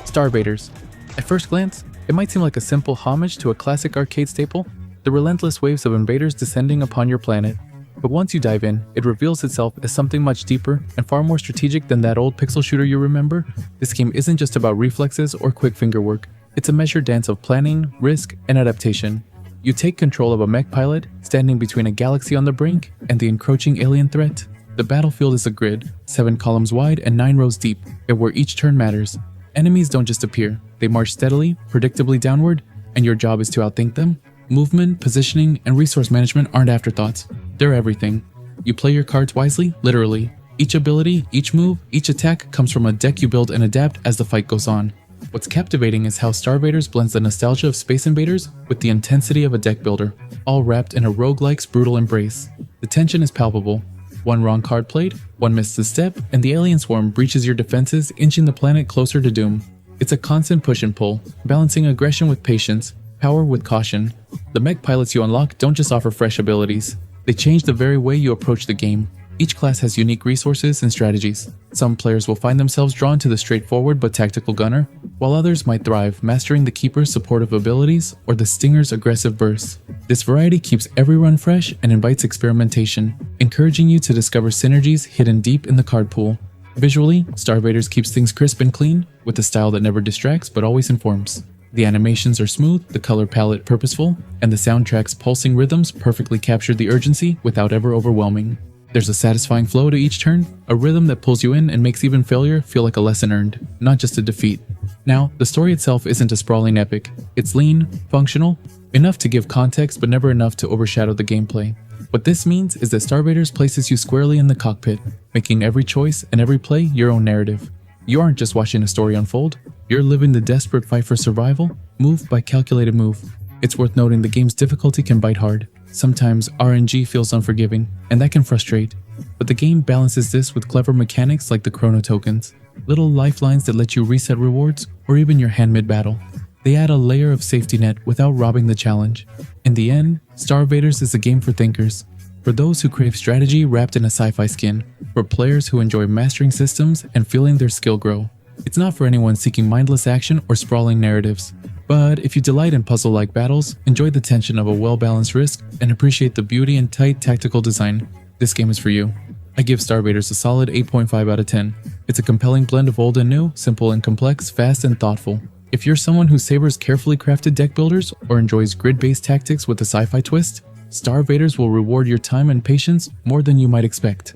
StarVaders. At first glance, it might seem like a simple homage to a classic arcade staple, the relentless waves of invaders descending upon your planet. But once you dive in, it reveals itself as something much deeper and far more strategic than that old pixel shooter you remember. This game isn't just about reflexes or quick finger work. It's a measured dance of planning, risk, and adaptation. You take control of a mech pilot, standing between a galaxy on the brink and the encroaching alien threat. The battlefield is a grid, 7 columns wide and 9 rows deep, and where each turn matters. Enemies don't just appear, they march steadily, predictably downward, and your job is to outthink them. Movement, positioning, and resource management aren't afterthoughts. They're everything. You play your cards wisely, literally. Each ability, each move, each attack comes from a deck you build and adapt as the fight goes on. What's captivating is how StarVaders blends the nostalgia of Space Invaders with the intensity of a deck builder, all wrapped in a roguelike's brutal embrace. The tension is palpable. One wrong card played, one missed a step, and the alien swarm breaches your defenses, inching the planet closer to doom. It's a constant push and pull, balancing aggression with patience, power with caution. The mech pilots you unlock don't just offer fresh abilities. They change the very way you approach the game. Each class has unique resources and strategies. Some players will find themselves drawn to the straightforward but tactical gunner, while others might thrive mastering the Keeper's supportive abilities or the Stinger's aggressive bursts. This variety keeps every run fresh and invites experimentation, encouraging you to discover synergies hidden deep in the card pool. Visually, StarVaders keeps things crisp and clean, with a style that never distracts but always informs. The animations are smooth, the color palette purposeful, and the soundtrack's pulsing rhythms perfectly capture the urgency without ever overwhelming. There's a satisfying flow to each turn, a rhythm that pulls you in and makes even failure feel like a lesson earned, not just a defeat. Now, the story itself isn't a sprawling epic. It's lean, functional, enough to give context but never enough to overshadow the gameplay. What this means is that StarVaders places you squarely in the cockpit, making every choice and every play your own narrative. You aren't just watching a story unfold, you're living the desperate fight for survival, move by calculated move. It's worth noting the game's difficulty can bite hard. Sometimes RNG feels unforgiving, and that can frustrate. But the game balances this with clever mechanics like the chrono tokens, little lifelines that let you reset rewards, or even your hand mid-battle. They add a layer of safety net without robbing the challenge. In the end, StarVaders is a game for thinkers, for those who crave strategy wrapped in a sci-fi skin, for players who enjoy mastering systems and feeling their skill grow. It's not for anyone seeking mindless action or sprawling narratives. But if you delight in puzzle-like battles, enjoy the tension of a well-balanced risk, and appreciate the beauty and tight tactical design, this game is for you. I give StarVaders a solid 8.5 out of 10. It's a compelling blend of old and new, simple and complex, fast and thoughtful. If you're someone who savors carefully crafted deck builders or enjoys grid-based tactics with a sci-fi twist, StarVaders will reward your time and patience more than you might expect.